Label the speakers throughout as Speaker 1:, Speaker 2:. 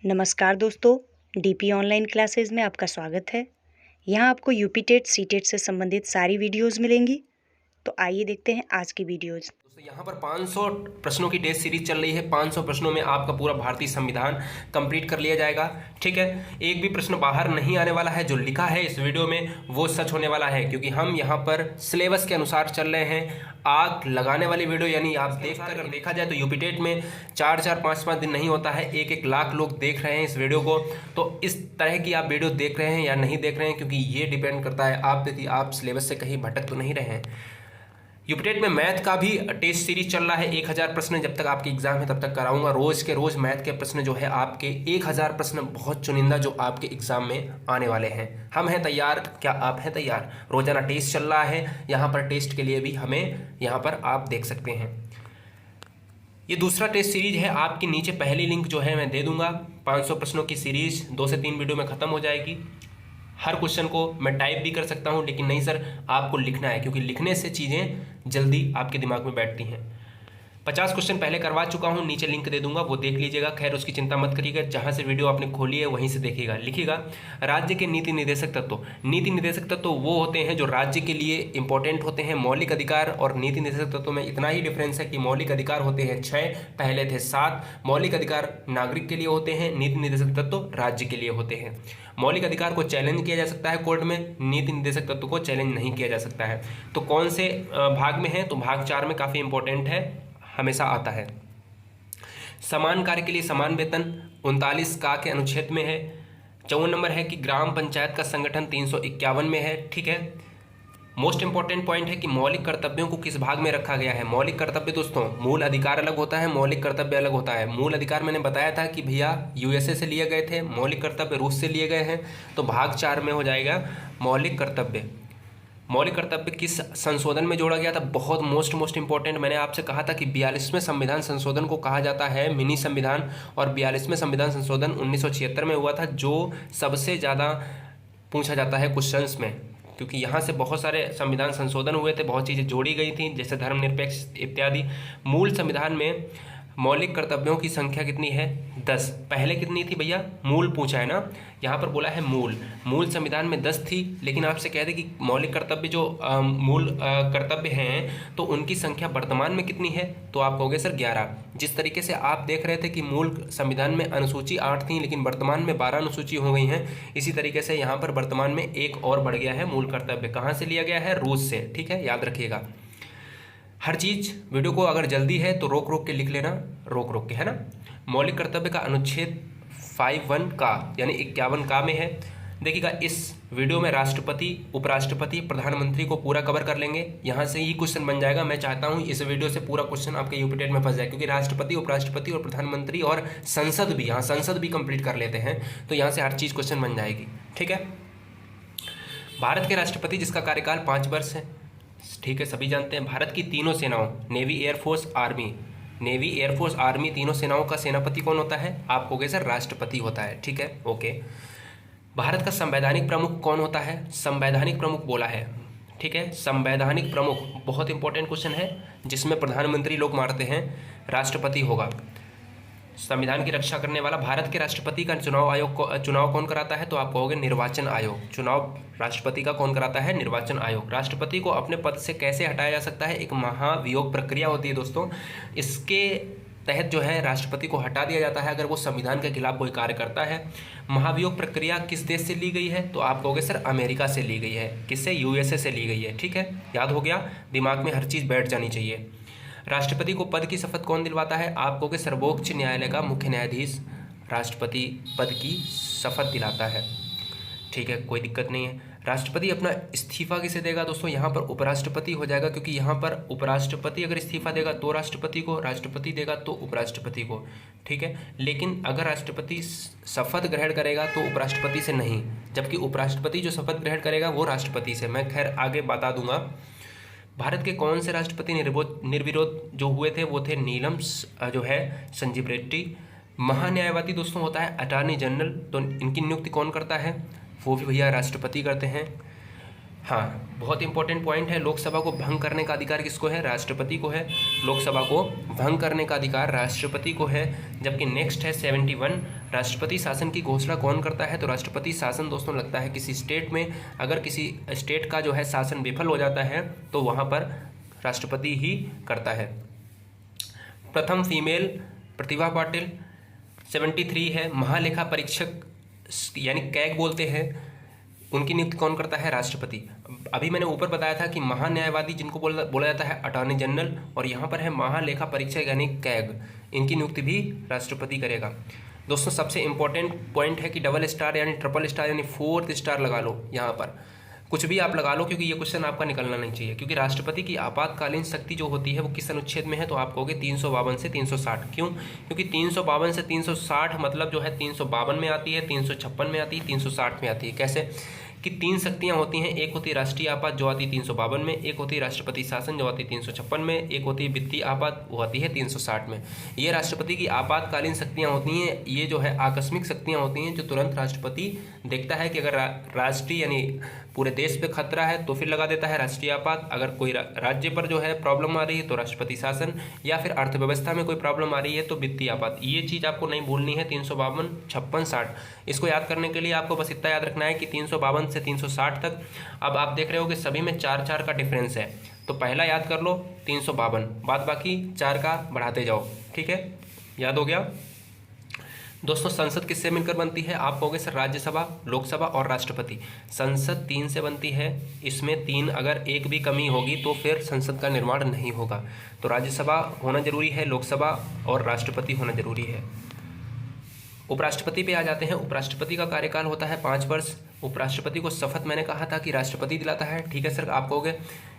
Speaker 1: नमस्कार दोस्तों, DP online classes में आपका स्वागत है। यहाँ आपको यूपी टेट सी टेट से संबंधित सारी वीडियोस मिलेंगी। तो आइए देखते हैं आज की वीडियोस।
Speaker 2: दोस्तों यहाँ पर 500 प्रश्नों की टेस्ट सीरीज चल रही है। 500 प्रश्नों में आपका पूरा भारतीय संविधान कंप्लीट कर लिया जाएगा। ठीक है, एक भी प्रश्न बाहर नहीं आने वाला है। जो लिखा है इस वीडियो में वो सच होने वाला है, क्योंकि हम यहाँ पर सिलेबस के अनुसार चल रहे हैं। आग लगाने वाली वीडियो, यानी आप देखा जाए तो यूपी टेट में 4-4, 5-5 दिन नहीं होता है, 1-1 लाख लोग देख रहे हैं इस वीडियो को। तो इस तरह की आप वीडियो देख रहे हैं या नहीं देख रहे हैं, क्योंकि ये डिपेंड करता है आप पे कि आप सिलेबस से कहीं भटक तो नहीं रहे हैं। यूपीटेट में मैथ का भी टेस्ट सीरीज चल रहा है। 1000 प्रश्न जब तक आपकी एग्जाम है तब तक कराऊंगा। रोज के रोज मैथ के प्रश्न जो है आपके 1000 प्रश्न बहुत चुनिंदा जो आपके एग्जाम में आने वाले हैं। हम हैं तैयार, क्या आप हैं तैयार? रोजाना टेस्ट चल रहा है, यहाँ पर टेस्ट के लिए भी हमें यहाँ पर आप देख सकते हैं। ये दूसरा टेस्ट सीरीज है। आपकी नीचे पहली लिंक जो है मैं दे दूंगा। 500 प्रश्नों की सीरीज 2 से 3 वीडियो में खत्म हो जाएगी। हर क्वेश्चन को मैं टाइप भी कर सकता हूं, लेकिन नहीं सर, आपको लिखना है, क्योंकि लिखने से चीज़ें जल्दी आपके दिमाग में बैठती हैं। 50 क्वेश्चन पहले करवा चुका हूं, नीचे लिंक दे दूंगा, वो देख लीजिएगा। खैर उसकी चिंता मत करिएगा, जहां से वीडियो आपने खोली है वहीं से देखिएगा। लिखिएगा राज्य के नीति निर्देशक तत्व। नीति निर्देशक तत्व वो होते हैं जो राज्य के लिए इंपॉर्टेंट होते हैं। मौलिक अधिकार और नीति निर्देशक तत्व में इतना ही डिफरेंस है कि मौलिक अधिकार होते हैं 6, पहले थे 7। मौलिक अधिकार नागरिक के लिए होते हैं, नीति निर्देशक तत्व राज्य के लिए होते हैं। मौलिक अधिकार को चैलेंज किया जा सकता है कोर्ट में, नीति निर्देशक तत्व को चैलेंज नहीं किया जा सकता है। तो कौन से भाग में है? तो भाग 4 में काफ़ी इंपॉर्टेंट है, हमेशा आता है। समान कार्य के लिए समान वेतन 39 का के अनुच्छेद में है। 54 नंबर है कि ग्राम पंचायत का संगठन 351 में है। ठीक है, मोस्ट इंपॉर्टेंट पॉइंट है कि मौलिक कर्तव्यों को किस भाग में रखा गया है। मौलिक कर्तव्य दोस्तों, मूल अधिकार अलग होता है, मौलिक कर्तव्य अलग होता है। मूल अधिकार मैंने बताया था कि भैया यूएसए से लिए गए थे, मौलिक कर्तव्य रूस से लिए गए हैं। तो भाग 4 में हो जाएगा मौलिक कर्तव्य। मौलिक कर्तव्य किस संशोधन में जोड़ा गया था? बहुत मोस्ट इंपॉर्टेंट, मैंने आपसे कहा था कि 42वें संविधान संशोधन को कहा जाता है मिनी संविधान, और 42वें संविधान संशोधन 1976 में हुआ था, जो सबसे ज़्यादा पूछा जाता है क्वेश्चंस में, क्योंकि यहाँ से बहुत सारे संविधान संशोधन हुए थे, बहुत चीज़ें जोड़ी गई थी, जैसे धर्मनिरपेक्ष इत्यादि। मूल संविधान में मौलिक कर्तव्यों की संख्या कितनी है? 10। पहले कितनी थी भैया? मूल पूछा है ना, यहाँ पर बोला है मूल संविधान में 10 थी। लेकिन आपसे कह दे कि मौलिक कर्तव्य जो मूल कर्तव्य हैं तो उनकी संख्या वर्तमान में कितनी है? तो आप कहोगे सर 11। जिस तरीके से आप देख रहे थे कि मूल संविधान में अनुसूची 8 थी, लेकिन वर्तमान में 12 अनुसूची हो गई हैं, इसी तरीके से यहाँ पर वर्तमान में एक और बढ़ गया है मूल कर्तव्य। कहाँ से लिया गया है? रूस से। ठीक है, याद रखिएगा हर चीज़। वीडियो को अगर जल्दी है तो रोक के लिख लेना, रोक के, है ना। मौलिक कर्तव्य का अनुच्छेद 51 का यानी 51 का में है। देखिएगा इस वीडियो में राष्ट्रपति, उपराष्ट्रपति, प्रधानमंत्री को पूरा कवर कर लेंगे। यहाँ से ही क्वेश्चन बन जाएगा। मैं चाहता हूँ इस वीडियो से पूरा क्वेश्चन आपके यूपीटेट में फंस जाए, क्योंकि राष्ट्रपति, उपराष्ट्रपति और प्रधानमंत्री और संसद भी, यहाँ संसद भी कंप्लीट कर लेते हैं, तो यहाँ से हर चीज़ क्वेश्चन बन जाएगी। ठीक है, भारत के राष्ट्रपति जिसका कार्यकाल 5 वर्ष है, ठीक है, सभी जानते हैं। भारत की तीनों सेनाओं, नेवी, एयरफोर्स, आर्मी, तीनों सेनाओं का सेनापति कौन होता है? आप कहोगे सर राष्ट्रपति होता है। ठीक है, ओके। भारत का संवैधानिक प्रमुख कौन होता है? संवैधानिक प्रमुख बोला है। ठीक है, संवैधानिक प्रमुख बहुत इंपॉर्टेंट क्वेश्चन है, जिसमें प्रधानमंत्री लोग मारते हैं, राष्ट्रपति होगा। संविधान की रक्षा करने वाला। भारत के राष्ट्रपति का चुनाव कौन कराता है? तो आप कहोगे निर्वाचन आयोग। चुनाव राष्ट्रपति का कौन कराता है? निर्वाचन आयोग। राष्ट्रपति को अपने पद से कैसे हटाया जा सकता है? एक महाभियोग प्रक्रिया होती है दोस्तों, इसके तहत जो है राष्ट्रपति को हटा दिया जाता है अगर वो संविधान के खिलाफ कोई कार्य करता है। महाभियोग प्रक्रिया किस देश से ली गई है? तो आप कहोगे सर अमेरिका से ली गई है। किससे? यूएसए से ली गई है। ठीक है, याद हो गया, दिमाग में हर चीज़ बैठ जानी चाहिए। राष्ट्रपति को पद की शपथ कौन दिलवाता है? आप कहोगे सर्वोच्च न्यायालय का मुख्य न्यायाधीश राष्ट्रपति पद की शपथ दिलाता है। ठीक है, कोई दिक्कत नहीं है। राष्ट्रपति अपना इस्तीफा किसे देगा? दोस्तों यहाँ पर उपराष्ट्रपति हो जाएगा, क्योंकि यहाँ पर उपराष्ट्रपति अगर इस्तीफा देगा तो राष्ट्रपति को, राष्ट्रपति देगा तो उपराष्ट्रपति को। ठीक है, लेकिन अगर राष्ट्रपति शपथ ग्रहण करेगा तो उपराष्ट्रपति से नहीं, जबकि उपराष्ट्रपति जो शपथ ग्रहण करेगा वो राष्ट्रपति से। मैं खैर आगे बता दूंगा। भारत के कौन से राष्ट्रपति निर्विरोध जो हुए थे? वो थे नीलम जो है संजीव रेड्डी। महान्यायवादी दोस्तों होता है अटॉर्नी जनरल, तो इनकी नियुक्ति कौन करता है? वो भी भैया राष्ट्रपति करते हैं। हाँ, बहुत इंपॉर्टेंट पॉइंट है। लोकसभा को भंग करने का अधिकार किसको है? राष्ट्रपति को है। लोकसभा को भंग करने का अधिकार राष्ट्रपति को है। जबकि नेक्स्ट है 71, राष्ट्रपति शासन की घोषणा कौन करता है? तो राष्ट्रपति शासन दोस्तों लगता है किसी स्टेट में, अगर किसी स्टेट का जो है शासन विफल हो जाता है तो वहाँ पर राष्ट्रपति ही करता है। प्रथम फीमेल प्रतिभा पाटिल। 73 है महालेखा परीक्षक यानी कैग बोलते हैं, उनकी नियुक्ति कौन करता है? राष्ट्रपति। अभी मैंने ऊपर बताया था कि महान्यायवादी जिनको बोला जाता है अटॉर्नी जनरल, और यहाँ पर है महालेखा परीक्षक यानी कैग, इनकी नियुक्ति भी राष्ट्रपति करेगा। दोस्तों सबसे इंपॉर्टेंट पॉइंट है कि डबल स्टार यानी ट्रिपल स्टार यानी 4th स्टार लगा लो, यहाँ पर कुछ भी आप लगा लो, क्योंकि ये क्वेश्चन आपका निकलना नहीं चाहिए। क्योंकि राष्ट्रपति की आपातकालीन शक्ति जो होती है वो किस अनुच्छेद में है? तो आप कहोगे 352 से 360। क्यों? क्योंकि 352 से 360 मतलब जो है 352 में आती है, 356 में आती है, 360 में आती है। कैसे कि 3 शक्तियां होती हैं, एक होती है राष्ट्रीय आपात जो आती है 352 में, एक होती है राष्ट्रपति शासन जो आती है 356 में, एक होती है वित्तीय आपात वो आती है 360 में। ये राष्ट्रपति की आपातकालीन शक्तियां होती हैं, ये जो है आकस्मिक शक्तियां होती हैं जो तुरंत राष्ट्रपति देखता है कि अगर राष्ट्रीय यानी पूरे देश पे खतरा है तो फिर लगा देता है राष्ट्रीय आपात। अगर कोई राज्य पर जो है प्रॉब्लम आ रही है तो राष्ट्रपति शासन, या फिर अर्थव्यवस्था में कोई प्रॉब्लम आ रही है तो वित्तीय आपात। ये चीज़ आपको नहीं भूलनी है। 352, 56, 60 इसको याद करने के लिए आपको बस इतना याद रखना है कि 352 से 360 तक। अब आप देख रहे हो कि सभी में 4-4 का डिफरेंस है, तो पहला याद कर लो 352, बाद बाकी 4 का बढ़ाते जाओ। ठीक है, याद हो गया। दोस्तों संसद किससे मिलकर बनती है? आप कहोगे सर राज्यसभा, लोकसभा और राष्ट्रपति। संसद 3 से बनती है, इसमें 3 अगर एक भी कमी होगी तो फिर संसद का निर्माण नहीं होगा। तो राज्यसभा होना जरूरी है, लोकसभा और राष्ट्रपति होना जरूरी है। उपराष्ट्रपति पे आ जाते हैं। उपराष्ट्रपति का कार्यकाल होता है 5 वर्ष। उपराष्ट्रपति को शपथ मैंने कहा था कि राष्ट्रपति दिलाता है। ठीक है सर, आप कहोगे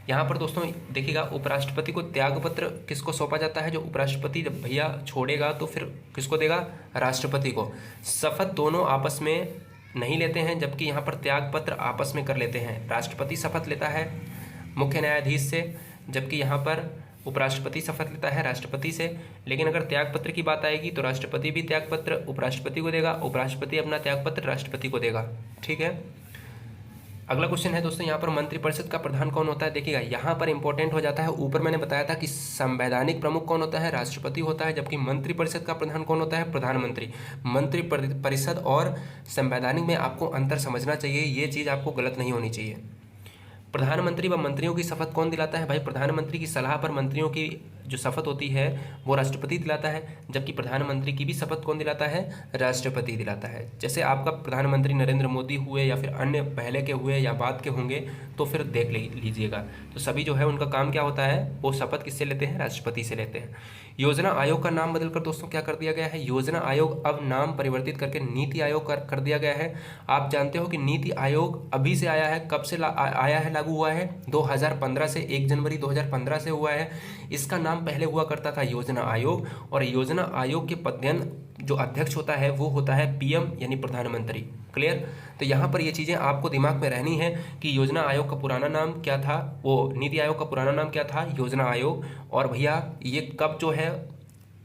Speaker 2: यहाँ पर दोस्तों देखिएगा उपराष्ट्रपति को त्यागपत्र किसको सौंपा जाता है? जो उपराष्ट्रपति जब भैया छोड़ेगा तो फिर किसको देगा? राष्ट्रपति को। शपथ दोनों आपस में नहीं लेते हैं, जबकि यहाँ पर त्यागपत्र आपस में कर लेते हैं। राष्ट्रपति शपथ लेता है मुख्य न्यायाधीश से, जबकि यहाँ पर उपराष्ट्रपति शपथ लेता है राष्ट्रपति से। लेकिन अगर त्यागपत्र की बात आएगी तो राष्ट्रपति भी त्यागपत्र उपराष्ट्रपति को देगा, उपराष्ट्रपति अपना त्यागपत्र राष्ट्रपति को देगा। ठीक है, अगला क्वेश्चन है दोस्तों यहाँ पर मंत्रिपरिषद का प्रधान कौन होता है? देखिएगा यहाँ पर इंपॉर्टेंट हो जाता है। ऊपर मैंने बताया था कि संवैधानिक प्रमुख कौन होता है? राष्ट्रपति होता है, जबकि मंत्रिपरिषद का प्रधान कौन होता है? प्रधानमंत्री। मंत्रिपरिषद और संवैधानिक में आपको अंतर समझना चाहिए, ये चीज़ आपको गलत नहीं होनी चाहिए। प्रधानमंत्री व मंत्रियों की शपथ कौन दिलाता है? भाई प्रधानमंत्री की सलाह पर मंत्रियों की जो शपथ होती है वो राष्ट्रपति दिलाता है, जबकि प्रधानमंत्री की भी शपथ कौन दिलाता है? राष्ट्रपति दिलाता है। जैसे आपका प्रधानमंत्री नरेंद्र मोदी हुए या फिर अन्य पहले के हुए या बाद के होंगे तो फिर देख लीजिएगा, तो सभी जो है उनका काम क्या होता है? वो शपथ किससे लेते हैं? राष्ट्रपति से लेते हैं। योजना आयोग का नाम बदलकर दोस्तों क्या कर दिया गया है? योजना आयोग अब नाम परिवर्तित करके नीति आयोग कर दिया गया है। आप जानते हो कि नीति आयोग अभी से आया है, कब से आया है, लागू हुआ है 2015 से, 1 जनवरी 2015 से हुआ है। इसका नाम पहले हुआ करता था योजना आयोग, और योजना आयोग के पदेन जो अध्यक्ष होता है वो होता है पीएम यानी प्रधानमंत्री। क्लियर? तो यहाँ पर ये चीज़ें आपको दिमाग में रहनी है कि योजना आयोग का पुराना नाम क्या था, वो नीति आयोग का पुराना नाम क्या था? योजना आयोग। और भैया ये कब जो है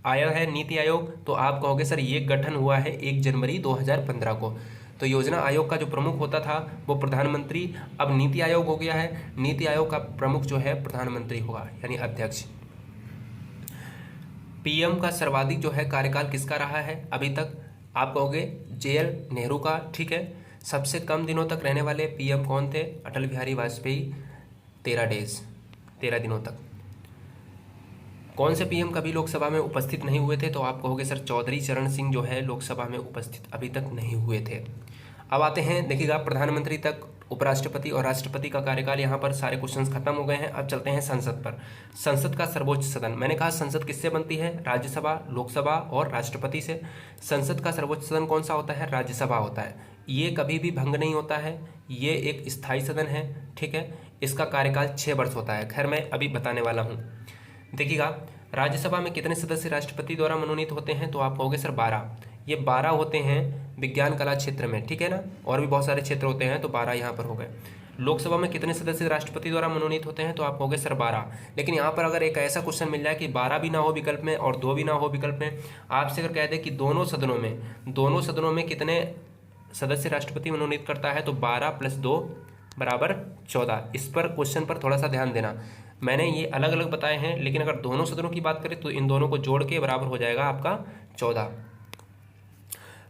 Speaker 2: आया है नीति आयोग? तो आप कहोगे सर ये गठन हुआ है 1 जनवरी 2015 को। तो योजना आयोग का जो प्रमुख होता था वो प्रधानमंत्री, अब नीति आयोग हो गया है। नीति आयोग का प्रमुख जो है प्रधानमंत्री होगा यानी अध्यक्ष। पीएम का सर्वाधिक जो है कार्यकाल किसका रहा है अभी तक? आप कहोगे JL नेहरू का। ठीक है, सबसे कम दिनों तक रहने वाले पीएम कौन थे? अटल बिहारी वाजपेयी, 13 दिनों तक। कौन से पीएम कभी लोकसभा में उपस्थित नहीं हुए थे? तो आप कहोगे सर चौधरी चरण सिंह जो है लोकसभा में उपस्थित अभी तक नहीं हुए थे। अब आते हैं, देखिएगा प्रधानमंत्री तक उपराष्ट्रपति और राष्ट्रपति का कार्यकाल, यहाँ पर सारे क्वेश्चंस खत्म हो गए हैं। अब चलते हैं संसद पर। संसद का सर्वोच्च सदन, मैंने कहा संसद किससे बनती है? राज्यसभा, लोकसभा और राष्ट्रपति से। संसद का सर्वोच्च सदन कौन सा होता है? राज्यसभा होता है। ये कभी भी भंग नहीं होता है, ये एक स्थायी सदन है। ठीक है, इसका कार्यकाल 6 वर्ष होता है। खैर मैं अभी बताने वाला हूँ। देखिएगा राज्यसभा में कितने सदस्य राष्ट्रपति द्वारा मनोनीत होते हैं? तो आप कहोगे सर 12। ये 12 होते हैं विज्ञान कला क्षेत्र में। ठीक है ना, और भी बहुत सारे क्षेत्र होते हैं, तो 12 यहाँ पर हो गए। लोकसभा में कितने सदस्य राष्ट्रपति द्वारा मनोनीत होते हैं? तो आप कहोगे सर 12। लेकिन यहाँ पर अगर एक ऐसा क्वेश्चन मिल जाए कि 12 भी ना हो विकल्प में और 2 भी ना हो विकल्प में, आपसे अगर कह दे कि दोनों सदनों में कितने सदस्य राष्ट्रपति मनोनीत करता है, तो 12 + 2 बराबर 14। इस पर क्वेश्चन पर थोड़ा सा ध्यान देना, मैंने ये अलग अलग बताए हैं, लेकिन अगर दोनों सदनों की बात करें तो इन दोनों को जोड़ के बराबर हो जाएगा आपका 14।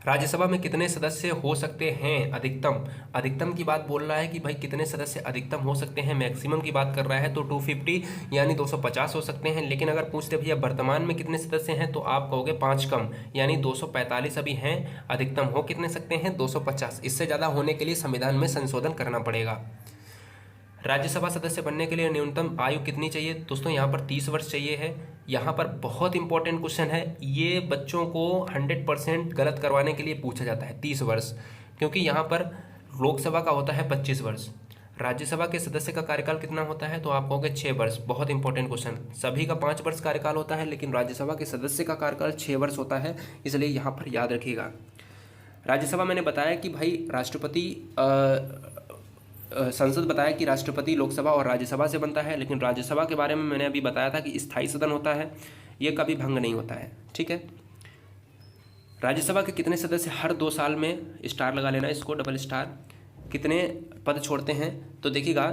Speaker 2: राज्यसभा में कितने सदस्य हो सकते हैं अधिकतम? अधिकतम की बात बोल रहा है कि भाई कितने सदस्य अधिकतम हो सकते हैं, मैक्सिमम की बात कर रहा है तो 250 यानी 250 हो सकते हैं। लेकिन अगर पूछते भैया वर्तमान में कितने सदस्य हैं तो आप कहोगे 5 कम, यानी 245 अभी हैं। अधिकतम हो कितने सकते हैं? 250। इससे ज़्यादा होने के लिए संविधान में संशोधन करना पड़ेगा। राज्यसभा सदस्य बनने के लिए न्यूनतम आयु कितनी चाहिए? दोस्तों यहाँ पर 30 वर्ष चाहिए है। यहाँ पर बहुत इंपॉर्टेंट क्वेश्चन है, ये बच्चों को 100% गलत करवाने के लिए पूछा जाता है 30 वर्ष, क्योंकि यहाँ पर लोकसभा का होता है 25 वर्ष। राज्यसभा के सदस्य का कार्यकाल कितना होता है तो आप कहोगे 6 वर्ष। बहुत इंपॉर्टेंट क्वेश्चन, सभी का 5 वर्ष कार्यकाल होता है, लेकिन राज्यसभा के सदस्य का कार्यकाल 6 वर्ष होता है, इसलिए यहाँ पर याद रखिएगा। राज्यसभा मैंने बताया कि भाई राष्ट्रपति संसद बताया कि राष्ट्रपति लोकसभा और राज्यसभा से बनता है, लेकिन राज्यसभा के बारे में मैंने अभी बताया था कि स्थायी सदन होता है, ये कभी भंग नहीं होता है, ठीक है। राज्यसभा के कितने सदस्य हर 2 साल में, स्टार लगा लेना इसको, डबल स्टार, कितने पद छोड़ते हैं? तो देखिएगा,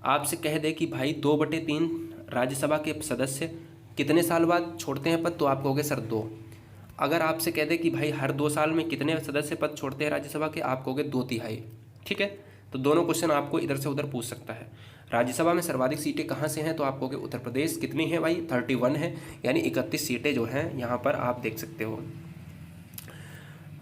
Speaker 2: आपसे कह दे कि भाई 2/3 राज्यसभा के सदस्य कितने साल बाद छोड़ते हैं पद, तो आप कहोगे सर 2। अगर आपसे कह दे कि भाई हर 2 साल में कितने सदस्य पद छोड़ते हैं राज्यसभा के, आप कहोगे 2/3, ठीक है। तो दोनों क्वेश्चन आपको इधर से उधर पूछ सकता है। राज्यसभा में सर्वाधिक सीटें कहाँ से हैं तो आप कहोगे उत्तर प्रदेश। कितनी है भाई? 31 है, यानी 31 सीटें जो हैं यहाँ पर आप देख सकते हो।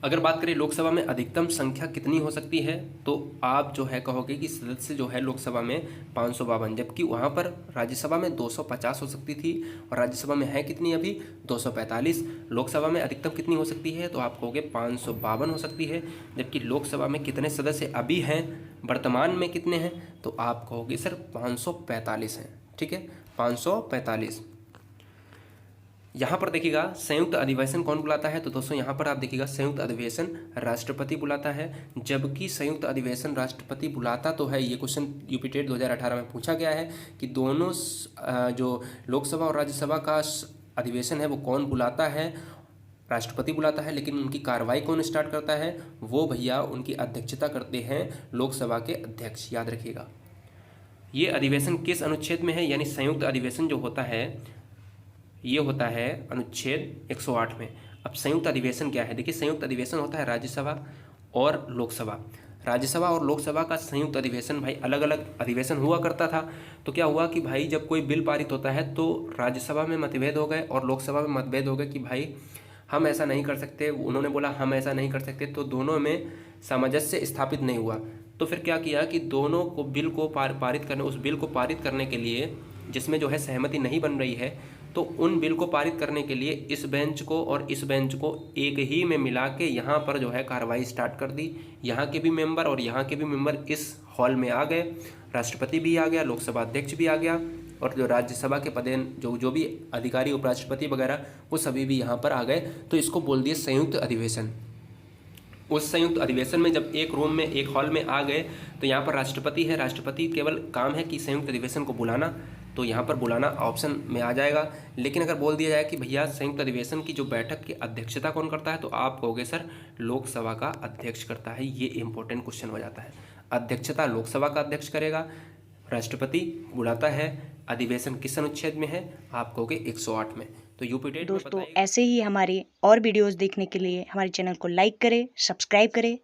Speaker 2: अगर बात करें लोकसभा में अधिकतम संख्या कितनी हो सकती है तो आप जो है कहोगे कि सदस्य जो है लोकसभा में 552, जबकि वहाँ पर राज्यसभा में 250 हो सकती थी, और राज्यसभा में है कितनी अभी? 245। लोकसभा में अधिकतम कितनी हो सकती है तो आप कहोगे 552 हो सकती है, जबकि लोकसभा में कितने सदस्य अभी हैं, वर्तमान में कितने हैं, तो आप कहोगे सर 545 हैं, ठीक है, 545। यहाँ पर देखिएगा संयुक्त अधिवेशन कौन बुलाता है, तो दोस्तों यहाँ पर आप देखिएगा संयुक्त अधिवेशन राष्ट्रपति बुलाता है, जबकि संयुक्त अधिवेशन राष्ट्रपति बुलाता तो है, ये क्वेश्चन यूपी टेट 2018 में पूछा गया है कि दोनों जो लोकसभा और राज्यसभा का अधिवेशन है वो कौन बुलाता है, राष्ट्रपति बुलाता है, लेकिन उनकी कार्रवाई कौन स्टार्ट करता है, वो भैया उनकी अध्यक्षता करते हैं लोकसभा के अध्यक्ष, याद रखिएगा। ये अधिवेशन किस अनुच्छेद में है, यानी संयुक्त अधिवेशन जो होता है ये होता है अनुच्छेद 108 में। अब संयुक्त अधिवेशन क्या है, देखिए संयुक्त अधिवेशन होता है राज्यसभा और लोकसभा। राज्यसभा और लोकसभा का संयुक्त अधिवेशन भाई अलग अलग अधिवेशन हुआ करता था, तो क्या हुआ कि भाई जब कोई बिल पारित होता है तो राज्यसभा में मतभेद हो गए और लोकसभा में मतभेद हो गए कि भाई हम ऐसा नहीं कर सकते, उन्होंने बोला हम ऐसा नहीं कर सकते, तो दोनों में सामंजस्य स्थापित नहीं हुआ। तो फिर क्या किया कि दोनों को बिल को पारित करने, उस बिल को पारित करने के लिए जिसमें जो है सहमति नहीं बन रही है, तो उन बिल को पारित करने के लिए इस बेंच को और इस बेंच को एक ही में मिला के यहाँ पर जो है कार्रवाई स्टार्ट कर दी। यहाँ के भी मेंबर और यहाँ के भी मेंबर इस हॉल में आ गए, राष्ट्रपति भी आ गया, लोकसभा अध्यक्ष भी आ गया, और जो राज्यसभा के पद जो भी अधिकारी उपराष्ट्रपति वगैरह वो सभी भी यहाँ पर आ गए, तो इसको बोल दिए संयुक्त अधिवेशन। उस संयुक्त अधिवेशन में जब एक रूम में एक हॉल में आ गए तो यहाँ पर राष्ट्रपति है, राष्ट्रपति केवल काम है कि संयुक्त अधिवेशन को बुलाना, तो यहाँ पर बुलाना ऑप्शन में आ जाएगा। लेकिन अगर बोल दिया जाए कि भैया संयुक्त अधिवेशन की जो बैठक की अध्यक्षता कौन करता है, तो आप कहोगे सर लोकसभा का अध्यक्ष करता है। ये इंपॉर्टेंट क्वेश्चन हो जाता है, अध्यक्षता लोकसभा का अध्यक्ष करेगा, राष्ट्रपति बुलाता है। अधिवेशन किस अनुच्छेद में है, आप कहोगे 108 में। तो यूपी टेट
Speaker 1: दोस्तों ऐसे ही हमारे और वीडियोस देखने के लिए हमारे चैनल को लाइक करें, सब्सक्राइब करें